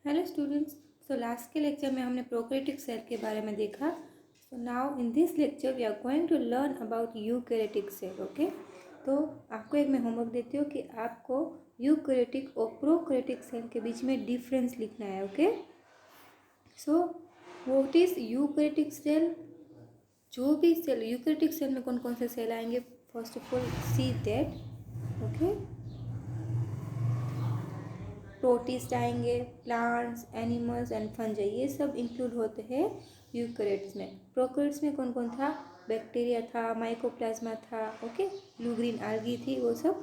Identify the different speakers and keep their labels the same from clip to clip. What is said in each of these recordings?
Speaker 1: Hello students. Last के lecture में हमने प्रोकैरियोटिक सेल के बारे में देखा। Now in this lecture we are going to learn about eukaryotic cell. Okay, तो आपको एक मैं होमवर्क देती हूँ कि आपको यूकैरियोटिक और प्रोकैरियोटिक सेल के बीच में डिफरेंस लिखना है। Okay, so what is eukaryotic cell? जो भी सेल यूकैरियोटिक सेल में कौन कौन से सेल आएंगे, first of all see that. Okay, protist आएंगे, प्लांट्स, एनिमल्स एंड फंजाई, ये सब इंक्लूड होते हैं यूकैरियोट्स में। प्रोकैरियोट्स में कौन कौन था? बैक्टीरिया था, माइकोप्लाज्मा था, ओके, ब्लू ग्रीन algae थी, वो सब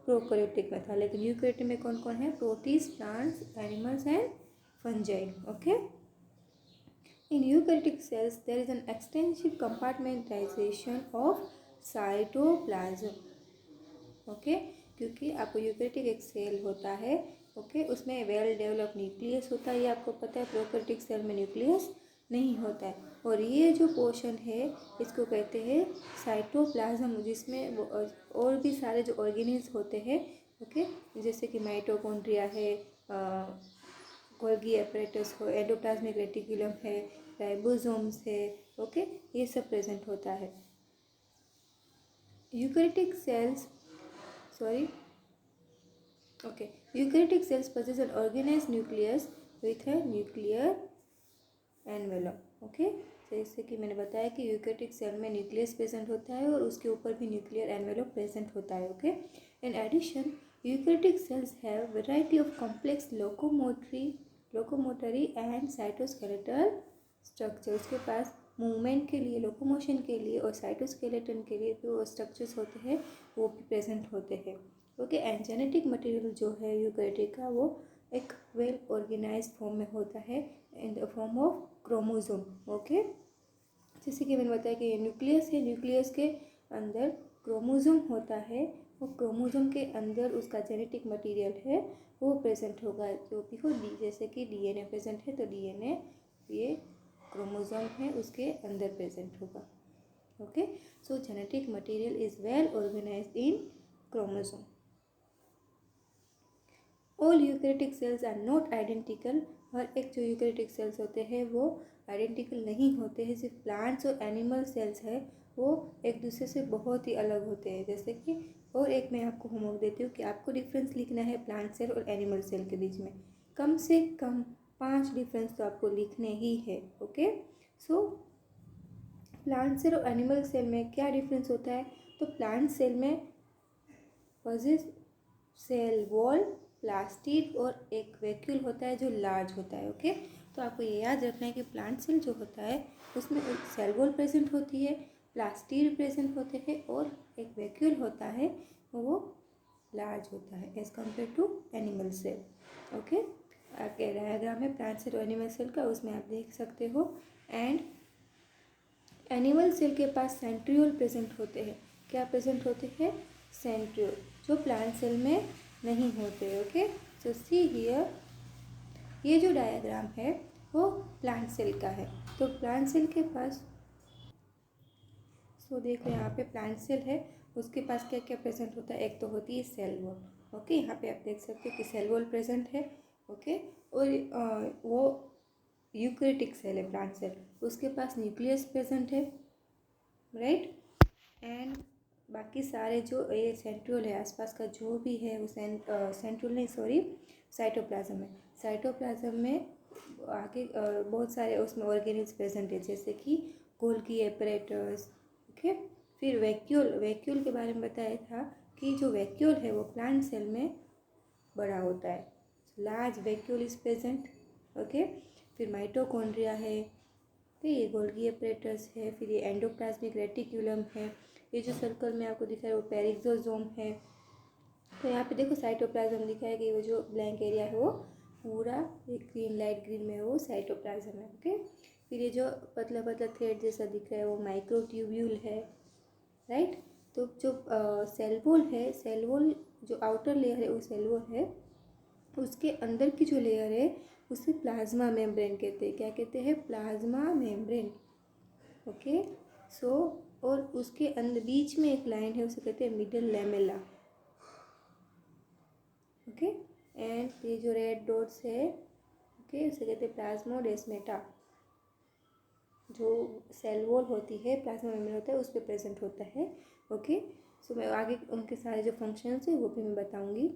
Speaker 1: प्रोकैरियोटिक में था। लेकिन यूकैरियोट में कौन कौन है? Protist, plants, animals and fungi. Okay, in eukaryotic cells there is an extensive compartmentalisation of cytoplasm. Okay, क्योंकि आपको यूकैरियोटिक एक सेल होता है, ओके, उसमें वेल डेवलप न्यूक्लियस होता है, ये आपको पता है। प्रोकैरियोटिक सेल में न्यूक्लियस नहीं होता है। और ये जो पोर्शन है इसको कहते हैं साइटोप्लाज्म, जिसमें और भी सारे जो ऑर्गेनेल्स होते हैं, ओके, जैसे कि माइटोकॉन्ड्रिया है, गोल्गी एपरेटस हो, एंडोप्लाज्मिक रेटिकुलम है, राइबोसोम्स है, ओके, ये सब प्रेजेंट होता है। Eukaryotic cells eukaryotic cells possess an organized nucleus with a nuclear envelope। Okay, जैसे कि मैंने बताया कि यूकैरियोटिक सेल में न्यूक्लियस प्रेजेंट होता है और उसके ऊपर भी न्यूक्लियर एनवेलोप प्रेजेंट होता है। Okay, in addition eukaryotic cells have variety of complex locomotory and cytoskeletal structure. उसके पास मूवमेंट के लिए, लोकोमोशन के लिए और साइटोस्केलेटन के लिए जो स्ट्रक्चर्स होते हैं वो भी प्रेजेंट होते हैं। ओके, एंड जेनेटिक मटेरियल जो है यूकैरियोटिक का वो एक वेल ऑर्गेनाइज्ड फॉर्म में होता है in the form of chromosome. Okay, जैसे कि मैंने बताया कि ये न्यूक्लियस है, न्यूक्लियस के अंदर क्रोमोसोम होता है, वो क्रोमोसोम के अंदर उसका जेनेटिक मटेरियल है वो प्रेजेंट होगा, जो भी हो जैसे कि डीएनए प्रेजेंट है तो डीएनए ये क्रोमोसोम है उसके अंदर प्रेजेंट होगा। Okay, so genetic material is well organised in chromosome. All eukaryotic cells are not identical. हर एक जो यूकैरियोटिक सेल्स होते हैं वो आइडेंटिकल नहीं होते हैं। सिर्फ प्लांट्स और एनिमल सेल्स है वो एक दूसरे से बहुत ही अलग होते हैं। जैसे कि और एक मैं आपको होमवर्क देती हूँ कि आपको डिफरेंस लिखना है प्लांट सेल और एनिमल सेल के बीच में। कम से कम 5 डिफरेंस तो आपको लिखने ही है। ओके, सो प्लांट सेल और एनिमल सेल में क्या डिफरेंस होता है? तो प्लांट सेल में पॉजिटिव सेल वॉल, प्लास्टिड और एक वैक्यूल होता है जो लार्ज होता है। ओके, तो आपको ये याद रखना है कि प्लांट सेल जो होता है उसमें एक सेल वॉल प्रेजेंट होती है, प्लास्टिड प्रेजेंट होते हैं और एक वैक्यूल होता है वो लार्ज होता है as compare to animal cell. Okay, आपके डायग्राम में प्लांट सेल और एनिमल सेल का, उसमें आप देख सकते हो। एंड एनिमल सेल के पास सेंट्रियोल प्रेजेंट होते हैं। क्या प्रेजेंट होते हैं? सेंट्रियोल, जो प्लांट सेल में नहीं होते। ओके, सो सी हियर, ये जो डायग्राम है वो प्लांट सेल का है। तो प्लांट सेल के पास, सो देखो यहाँ पे प्लांट सेल है, उसके पास क्या क्या प्रेजेंट होता है? एक तो होती है सेल वॉल। ओके, यहाँ पे आप देख सकते हो कि सेल वॉल प्रेजेंट है। ओके, और वो यूकैरियोटिक सेल है प्लांट सेल, उसके पास न्यूक्लियस प्रेजेंट है, राइट। एंड बाकी सारे जो ये सेंट्रियोल है आसपास का जो भी है वो सेंट्रियोल नहीं, सॉरी, साइटोप्लाज्म है। साइटोप्लाज्म में आगे बहुत सारे उसमें ऑर्गेनेल्स प्रेजेंट है, जैसे कि गोल्गी एपरेटस। ओके, फिर वैक्यूल के बारे में बताया था कि जो वैक्यूल है वो प्लांट सेल में बड़ा होता है, large vacuole is present. Okay, फिर माइटोकॉन्ड्रिया है, फिर ये गोल्गी एपरेटस है, फिर ये एंडोप्लाज्मिक रेटिकुलम है, ये जो सर्कल में आपको दिखा है वो पेरिक्सोसोम है। तो यहाँ पे देखो साइटोप्लाज्म लिखा है कि वो जो ब्लैंक एरिया है वो पूरा एक ग्रीन, लाइट ग्रीन में वो साइटोप्लाज्म है। ओके, फिर ये जो पतला पतला थ्रेड जैसा दिख रहा है वो माइक्रोट्यूब्यूल है, राइट। तो जो सेल वॉल है, सेल वॉल जो आउटर लेयर है वो सेल वॉल है, उसके अंदर की जो लेयर है उसे प्लाज्मा मेम्ब्रेन कहते हैं। क्या कहते हैं? Plasma membrane. ओके, सो और उसके अंदर बीच में एक लाइन है उसे कहते हैं मिडल लैमेला। ओके, एंड ये जो रेड डॉट्स है ओके, इसे कहते हैं प्लाज्मोडेस्माटा। जो सेल वॉल होती है, प्लाज्मा मेम्ब्रेन होता है, उस पर प्रेजेंट होता है। ओके, सो मैं आगे उनके सारे जो फंक्शंस है वो भी मैं बताऊंगी।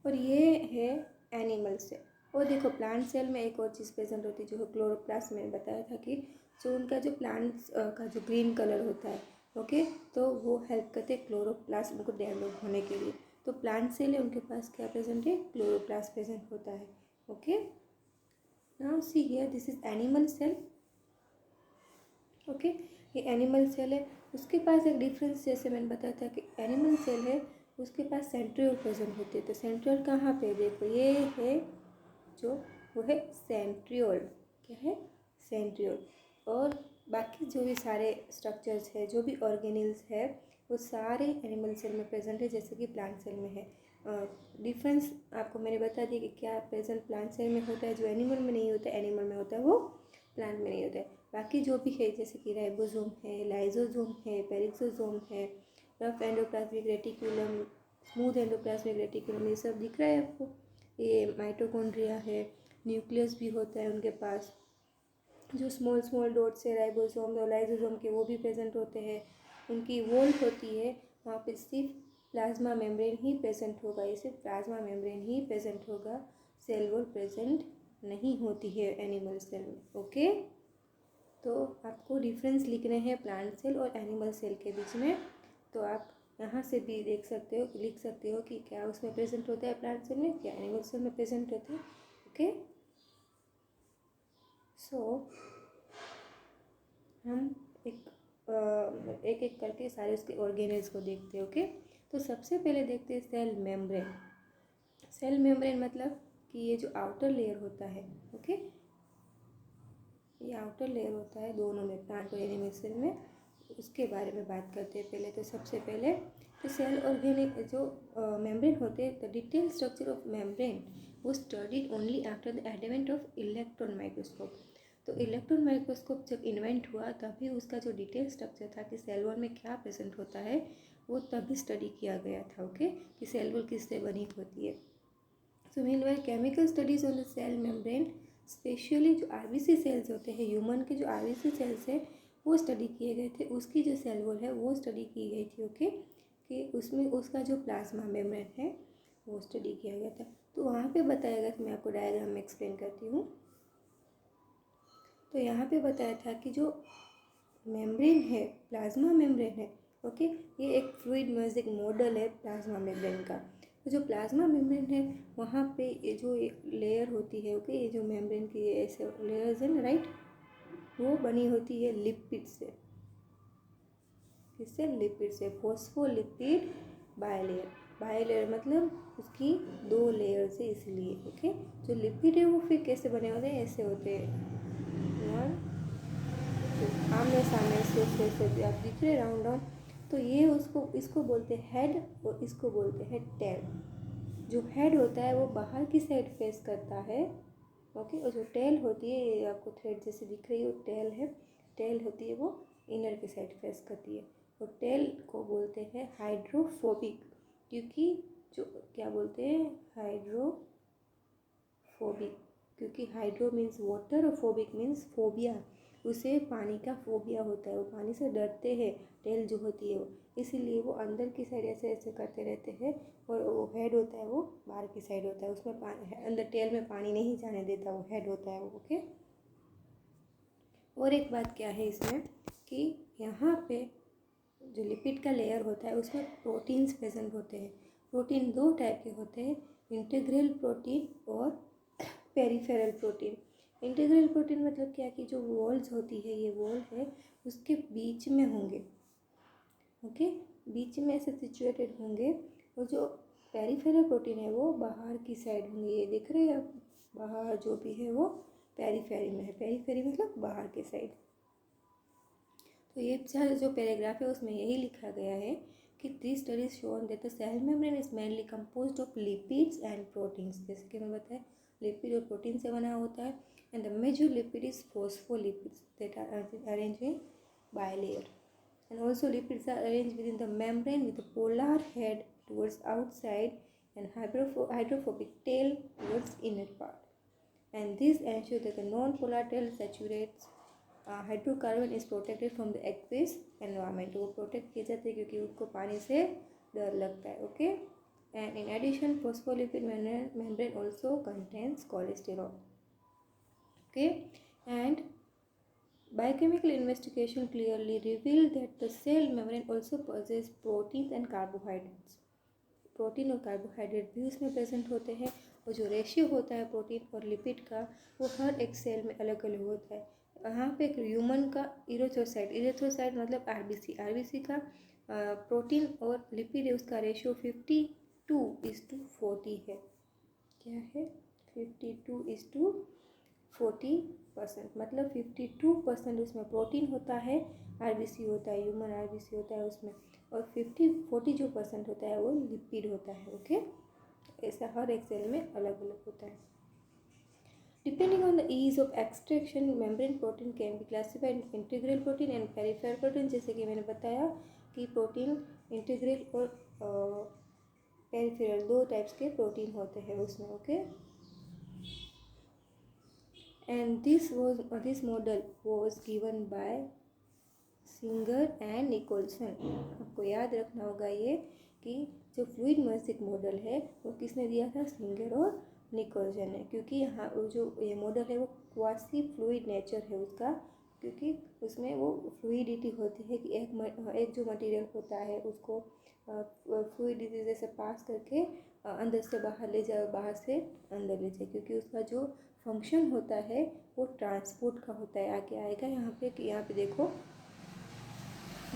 Speaker 1: और ये है एनिमल सेल। और देखो प्लांट सेल में एक और चीज़ प्रेजेंट होती है जो क्लोरोप्लास्ट। मैंने बताया था कि जो उनका जो प्लांट्स का जो ग्रीन कलर होता है, ओके, तो वो हेल्प करते हैं क्लोरोप्लास्ट उनको डेवलप होने के लिए। तो प्लांट सेल है, उनके पास क्या प्रेजेंट है, क्लोरोप्लास्ट प्रेजेंट होता है। Okay, now see here, this is animal cell. Okay, ये एनिमल सेल है। उसके पास एक डिफरेंस, जैसे मैंने बताया था कि एनिमल सेल है उसके पास सेंट्रियोल प्रेजेंट होते हैं। तो सेंट्रियोल कहाँ पे, देखो ये है जो, वो है सेंट्रियोल। क्या है, सेंट्रियोल। और बाकी जो भी सारे स्ट्रक्चर्स है, जो भी ऑर्गेनिल्स है, वो सारे एनिमल सेल में प्रेजेंट है, जैसे कि प्लांट सेल में है। डिफरेंस आपको मैंने बता दिया कि क्या प्रेजेंट प्लांट सेल में होता है जो एनिमल में नहीं होता है, एनिमल में होता है वो प्लांट में नहीं होता है। बाकी जो भी है, जैसे कि राइबोसोम है, लाइसोसोम है, पेरिक्सोसोम है, rough endoplasmic reticulum, smooth endoplasmic reticulum, ये सब दिख रहा है आपको। ये माइटोकॉन्ड्रिया है, न्यूक्लियस भी होता है उनके पास। जो स्मॉल स्मॉल डॉट्स है राइबोसोम और लाइसोसोम के, वो भी प्रेजेंट होते हैं। उनकी वॉल होती है, वहाँ पे सिर्फ प्लाज्मा मेम्ब्रेन ही प्रेजेंट होगा, ये सिर्फ प्लाज्मा मेम्ब्रेन ही प्रेजेंट होगा, सेल वॉल प्रेजेंट नहीं होती है एनिमल सेल में। ओके, तो आपको डिफरेंस लिखने हैं प्लांट सेल और एनिमल सेल के बीच में। तो आप यहाँ से भी देख सकते हो, लिख सकते हो कि क्या उसमें प्रेजेंट होता है प्लांट सेल में, क्या एनिमल सेल में प्रेजेंट होता है। ओके, सो हम एक एक करके सारे उसके ऑर्गेनेल्स को देखते हैं। ओके, तो सबसे पहले देखते हैं सेल मेम्ब्रेन। सेल मेम्ब्रेन मतलब कि ये जो आउटर लेयर होता है, ओके, ये आउटर लेयर होता है दोनों में, प्लांट और एनिमल सेल में। उसके बारे में बात करते हैं पहले। तो सबसे पहले तो सेल ऑर्गेनिक जो मेम्ब्रेन होते हैं, the detail structure of membrane वो studied only after the advent of electron microscope. तो इलेक्ट्रॉन माइक्रोस्कोप जब इन्वेंट हुआ तभी उसका जो डिटेल स्ट्रक्चर था कि सेल वॉल में क्या प्रेजेंट होता है, वो तभी स्टडी किया गया था। ओके, कि सेल वॉल किससे बनी होती है। So meanwhile chemical studies on the cell membrane, specially जो आरबीसी सेल्स होते हैं, ह्यूमन के जो आरबीसी सेल्स है वो स्टडी किए गए थे। उसकी जो सेल वॉल है वो स्टडी की गई थी। ओके, कि उसमें उसका जो प्लाज्मा मेम्ब्रेन है वो स्टडी किया गया था। तो वहाँ पे बताया गया, मैं आपको डायग्राम में एक्सप्लेन करती हूँ। तो यहाँ पे बताया था कि जो मेम्ब्रेन है, प्लाज्मा मेम्ब्रेन है, ओके, ये एक फ्लूइड म्यूजिक मॉडल है प्लाज्मा मेम्ब्रेन का। तो जो प्लाज्मा मेम्ब्रेन है वहाँ पे ये जो लेयर होती है, ओके, ये जो मेम्ब्रेन की ऐसे लेयर्स है ना, राइट, वो बनी होती है लिपिड से। किससे, लिपिड से, फॉस्फोलिपिड बायलेयर। बायलेयर मतलब उसकी दो लेयर से, इसलिए। ओके, जो लिपिड है वो फिर कैसे बने होते हैं, ऐसे होते हैं, आमने सामने से आप दिख रहे राउंड राउंड। तो ये उसको, इसको बोलते हैं हेड और इसको बोलते हैं टेल। जो हेड होता है वो बाहर की साइड फेस करता है, ओके, और जो टेल होती है, ये आपको थ्रेड जैसे दिख रही है, टेल है, टेल होती है वो इनर की साइड फेस करती है। और टेल को बोलते हैं हाइड्रोफोबिक, क्योंकि जो क्या बोलते हैं, हाइड्रोफोबिक, क्योंकि हाइड्रो मीन्स वाटर और फोबिक मीन्स फोबिया। उसे पानी का फोबिया होता है, वो पानी से डरते हैं, टेल जो होती है वो, इसीलिए वो अंदर की साइड ऐसे ऐसे करते रहते हैं। और वो हेड होता है वो बाहर की साइड होता है, उसमें पानी अंदर टेल में पानी नहीं जाने देता, वो हेड होता है वो। ओके, और एक बात क्या है इसमें कि यहाँ पे जो लिपिड का लेयर होता है उसमें प्रोटीन्स प्रेजेंट होते हैं। प्रोटीन दो टाइप के होते हैं, इंटीग्रल प्रोटीन और पेरिफेरल प्रोटीन। इंटीग्रल प्रोटीन मतलब क्या कि जो वॉल्स होती है, ये वॉल है, उसके बीच में होंगे, ओके, बीच में ऐसे सिचुएटेड होंगे। और जो पेरिफेरल प्रोटीन है वो बाहर की साइड होंगे, ये दिख रहे हैं आप, बाहर जो भी है वो पेरीफेरी में है। पेरीफेरी मतलब बाहर की साइड। तो ये जो पैराग्राफ है उसमें यही लिखा गया है कि this studies shown that the cell membrane is mainly composed of lipids and proteins. जैसे कि मैं बताया, लिपिड और प्रोटीन से बना होता है। And the major lipid is phospholipids that are arranged in bilayer. And also lipids are arranged within the membrane with a polar head towards outside and hydrophobic tail towards inner part. And this ensures that the non-polar tail saturates hydrocarbon is protected from the aqueous environment. वो protect किए जाते हैं क्योंकि उनको पानी से डर लगता है. Okay. And in addition phospholipid membrane also contains cholesterol. Okay. And biochemical investigation clearly revealed that the cell membrane also possesses proteins and carbohydrates. Protein और कार्बोहाइड्रेट भी उसमें प्रेजेंट होते हैं. और जो रेशियो होता है प्रोटीन और लिपिड का वो हर एक सेल में अलग अलग होता है. यहाँ पे एक ह्यूमन का इरेथ्रोसाइट मतलब आरबीसी का प्रोटीन और लिपिड है उसका रेशियो 52:40 है. क्या है? 52:40%. मतलब 52% उसमें प्रोटीन होता है, आरबीसी होता है, ह्यूमन आरबीसी होता है उसमें, और 40 जो % होता है वो लिपिड होता है. ओके. ऐसा हर एक सेल में अलग अलग होता है. Depending on the ease of extraction, membrane protein can be classified into integral protein and peripheral protein. जैसे कि मैंने बताया कि प्रोटीन इंटीग्रल और पेरिफेरल दो टाइप्स के प्रोटीन होते हैं उसमें. Okay. And this model was given by Singer and Nicolson. आपको याद रखना होगा ये कि जो फ्लूइड मर्सिक मॉडल है वो किसने दिया था? सिंगर और निकोलसन ने. क्योंकि यहाँ जो ये मॉडल है वो क्वासी फ्लूइड नेचर है उसका, क्योंकि उसमें वो फ्लूइडिटी होती है कि एक जो मटेरियल होता है उसको फ्लूइडिटी से पास करके अंदर से बाहर ले जाए, बाहर से अंदर ले जाए, क्योंकि उसका जो फंक्शन होता है वो ट्रांसपोर्ट का होता है. आगे आएगा यहाँ पे देखो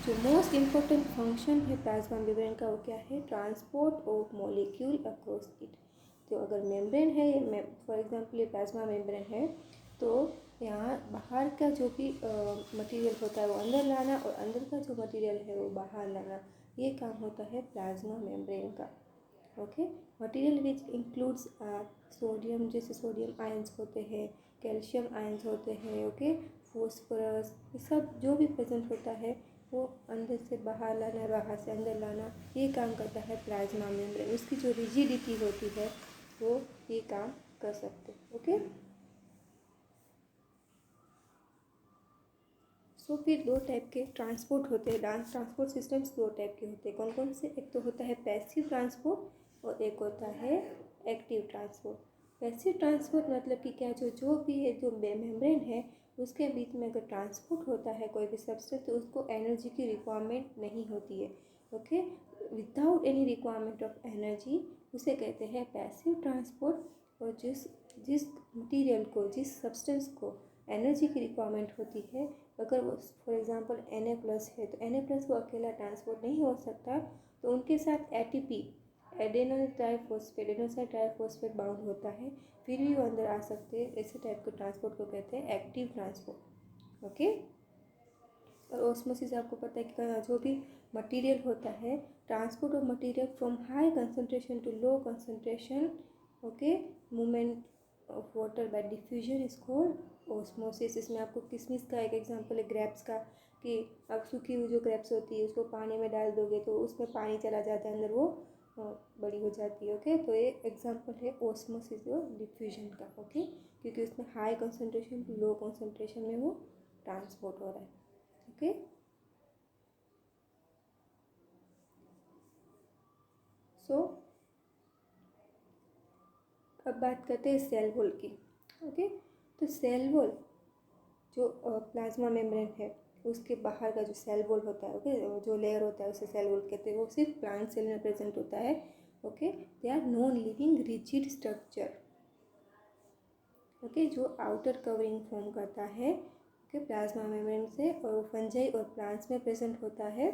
Speaker 1: जो मोस्ट इम्पोर्टेंट फंक्शन है प्लाज्मा मेम्ब्रेन का वो क्या है? Transport of molecule across it. तो अगर मेम्ब्रेन है, फॉर एग्जांपल ये प्लाज्मा मेम्ब्रेन है, तो यहाँ बाहर का जो भी मटेरियल होता है वो अंदर लाना और अंदर का जो मटेरियल है वो बाहर लाना, ये काम होता है प्लाज्मा मेम्ब्रेन का. Okay. Material which includes sodium, जैसे सोडियम आयंस होते हैं, कैल्शियम आयंस होते हैं. ओके. फॉस्फोरस, ये सब जो भी प्रेजेंट होता है वो अंदर से बाहर लाना, बाहर से अंदर लाना, ये काम करता है प्लाज्मा मेम्ब्रेन. उसकी जो रिजिडिटी होती है वो ये काम कर सकते हैं. ओके. सो फिर दो टाइप के ट्रांसपोर्ट होते हैं. ट्रांसपोर्ट सिस्टम्स दो टाइप के होते हैं. कौन कौन से? एक तो होता है पैसिव ट्रांसपोर्ट और एक होता है एक्टिव ट्रांसपोर्ट. पैसिव ट्रांसपोर्ट मतलब कि क्या, जो भी है, जो मेम्ब्रेन है उसके बीच में अगर ट्रांसपोर्ट होता है कोई भी सब्सटेंस तो उसको एनर्जी की रिक्वायरमेंट नहीं होती है. Okay. Without any requirement of energy उसे कहते हैं पैसिव ट्रांसपोर्ट. और जिस मटेरियल को, जिस सब्सटेंस को एनर्जी की रिक्वायरमेंट होती है, अगर वो फॉर एग्जांपल Na+ है तो Na+ को अकेला ट्रांसपोर्ट नहीं हो सकता, तो उनके साथ ATP एडेनोसाइन ट्राइफॉस्फेट बाउंड होता है, फिर भी वो अंदर आ सकते हैं. ऐसे टाइप के ट्रांसपोर्ट को कहते हैं एक्टिव ट्रांसपोर्ट. ओके. और ऑस्मोसिस आपको पता है कि जो भी मटेरियल होता है, transport of material from high concentration to low concentration, okay, movement of water by diffusion is called osmosis. इसमें आपको किसमिस का एक एग्जांपल है, ग्रेप्स का, कि अब सूखी हुई जो ग्रेप्स होती है उसको पानी में डाल दोगे तो उसमें पानी चला जाता है अंदर, वो बड़ी हो जाती है. ओके. तो ये एग्जांपल है ऑस्मोसिस और डिफ्यूजन का. ओके. क्योंकि उसमें high concentration to low concentration में वो ट्रांसपोर्ट हो रहा है. ओके. सो अब बात करते हैं सेल वॉल की. ओके. तो सेल वॉल जो प्लाज्मा मेम्ब्रेन है उसके बाहर का जो सेल वॉल होता है, ओके, जो लेयर होता है उसे सेल वॉल कहते हैं. वो सिर्फ प्लांट सेल में प्रेजेंट होता है. Okay. They are non living rigid structure. Okay. जो आउटर कवरिंग फॉर्म करता है ओके प्लाज्मा मेम्ब्रेन से, और वो फंजाई और प्लांट्स में प्रेजेंट होता है.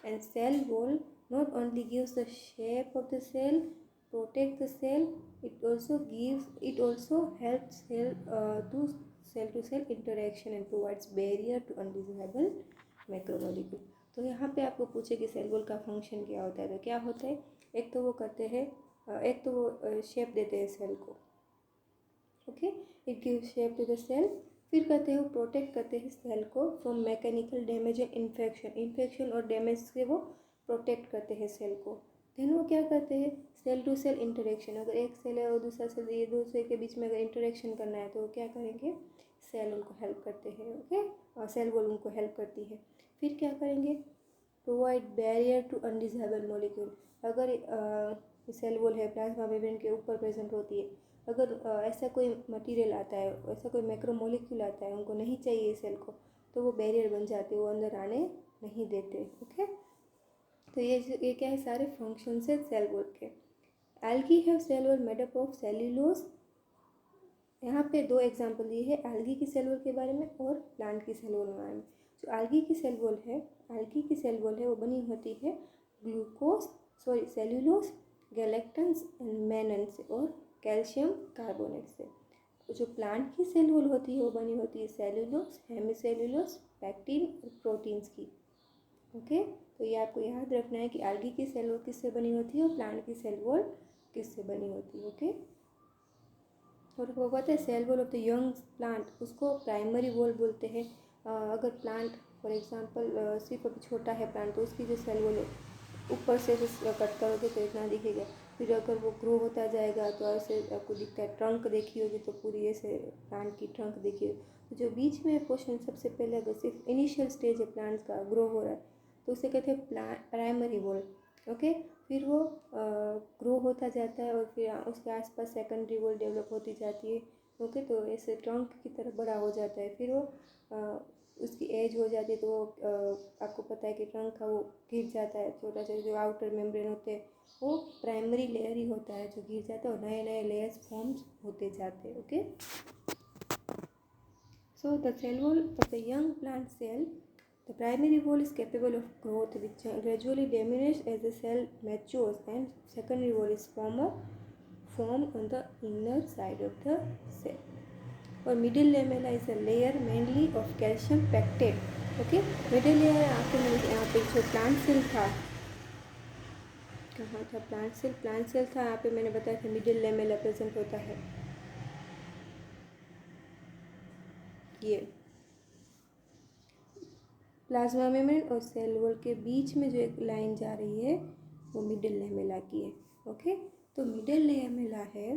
Speaker 1: And cell wall not only gives the shape of the cell, protect the cell, it also helps cell to cell interaction and provides barrier to undesirable macromolecule. तो यहाँ पे आपको पूछे कि सेल वॉल का फंक्शन क्या होता है, तो क्या होता है? एक तो वो करते हैं, एक तो वो शेप देते हैं सेल को. Okay. It give shape to the cell. फिर कहते हैं वो प्रोटेक्ट करते हैं सेल को from mechanical damage and infection और डैमेज से वो प्रोटेक्ट करते हैं सेल को. देन वो क्या करते हैं, सेल टू सेल इंटरेक्शन। अगर एक सेल है और दूसरा सेल, ये दो सेल के बीच में अगर इंटरेक्शन करना है तो वो क्या करेंगे, सेल उनको हेल्प करते हैं, ओके, और सेल वॉल उनको हेल्प करती है। फिर क्या करेंगे, provide barrier to undesirable molecule. अगर सेल वॉल है प्लाज्मा मेम्ब्रेन के ऊपर प्रेजेंट होती है, अगर ऐसा कोई मटेरियल आता है, ऐसा कोई मैक्रो मॉलिक्यूल आता है, उनको नहीं चाहिए सेल को, तो वो बैरियर बन जाते हैं, वो अंदर आने नहीं देते, ओके। तो ये क्या है, सारे फंक्शंस है सेल वॉल के। Algae have cell wall made up of cellulose. यहाँ पे दो एग्जांपल दिए है, एल्गी की सेल वॉल के बारे में और प्लांट की सेल वॉल के बारे में। जो एल्गी की सेल वॉल है, एल्गी की सेल वॉल है वो बनी होती है सेल्यूलोज, गैलेक्टन्स एंड मेनन से और कैल्शियम कार्बोनेट से। जो प्लांट की सेल वॉल होती है वो बनी होती है सेल्यूलोज, हेमिसेल्यूलोज, पैक्टिन और प्रोटीन्स की, ओके। तो ये आपको याद रखना है कि एल्गी की सेल वॉल किससे बनी होती है और प्लांट की सेल वॉल किससे बनी होती है, ओके। और वो कहते हैं cell wall of the young plant, उसको प्राइमरी वॉल बोलते हैं। अगर प्लांट फॉर एग्जांपल सिर्फ अभी छोटा है प्लांट, तो उसकी जो सेल वॉल है ऊपर से कट करोगे तो इतना दिखेगा। फिर अगर वो ग्रो होता जाएगा तो ऐसे आपको दिखता है, ट्रंक देखी होगी तो पूरी ऐसे प्लांट की ट्रंक देखी होगी। तो जो बीच में पोर्शन सबसे पहले अगर सिर्फ इनिशियल स्टेज है प्लांट का ग्रो हो रहा है, तो उसे कहते हैं प्राइमरी वॉल, ओके। फिर वो ग्रो होता जाता है और फिर उसके आसपास सेकेंडरी वॉल डेवलप होती जाती है, ओके। तो ऐसे ट्रंक की तरह बड़ा हो जाता है, फिर वो उसकी एज हो जाती है तो वो आपको पता है कि ट्रंक का वो गिर जाता है, छोटा सा जो आउटर मेम्ब्रेन होते हैं वो प्राइमरी लेयर ही होता है जो गिर जाता है और नए नए लेयर्स फॉर्म्स होते जाते हैं, okay. So the cell wall of the young plant cell, the primary wall is capable of growth which gradually diminishes as the cell matures, and secondary wall is formed on the inner side of the cell. और middle lamella is a layer mainly of calcium pectate, okay। middle layer आपको यहाँ पे जो plant cell था, कहाँ था plant cell था यहाँ पे मैंने बताया था मिडिल लेमेला प्रेजेंट होता है। ये प्लाज्मा मेम्ब्रेन और सेल वॉल के बीच में जो एक लाइन जा रही है वो मिडिल लेमेला की है, ओके। तो मिडिल लेमेला है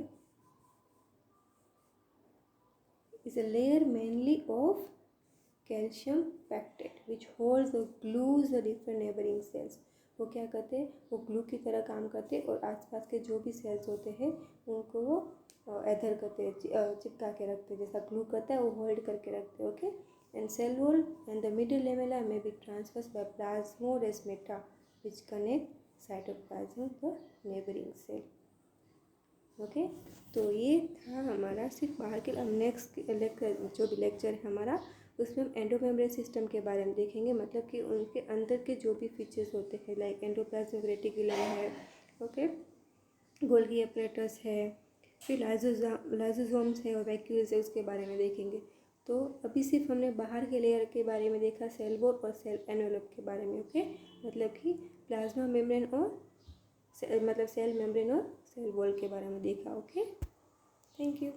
Speaker 1: is a layer mainly of calcium pectate which holds और glues the different neighbouring cells. वो क्या करते हैं, वो ग्लू की तरह काम करते हैं और आसपास के जो भी सेल्स होते हैं उनको वो एधर करते हैं, चिपका के रखते हैं, जैसा ग्लू करता है वो होल्ड करके रखते हैं, okay. And cell wall and the middle lamella may be transversed by plasmodesmata which connect cytoplasm to the neighboring cell, okay. तो ये था हमारा सिर्फ बाहर के। अब नेक्स्ट जो भी लेक्चर है हमारा उसमें हम एंडोमेम्ब्रेन सिस्टम के बारे में देखेंगे, मतलब कि उनके अंदर के जो भी फीचर्स होते हैं लाइक एंडोप्लाज्मिक रेटिकुलम है, ओके, गोल्गी अपरेटस है, फिर लाइजोसोम्स है और वैक्यूल्स है, उसके बारे में देखेंगे। तो अभी सिर्फ हमने बाहर के लेयर के बारे में देखा, सेल वॉल और सेल एनवेलप के बारे में, ओके। मतलब कि प्लाज्मा मेम्ब्रेन और मतलब सेल मेम्ब्रेन और सेल वॉल के बारे में देखा, ओके। Thank you.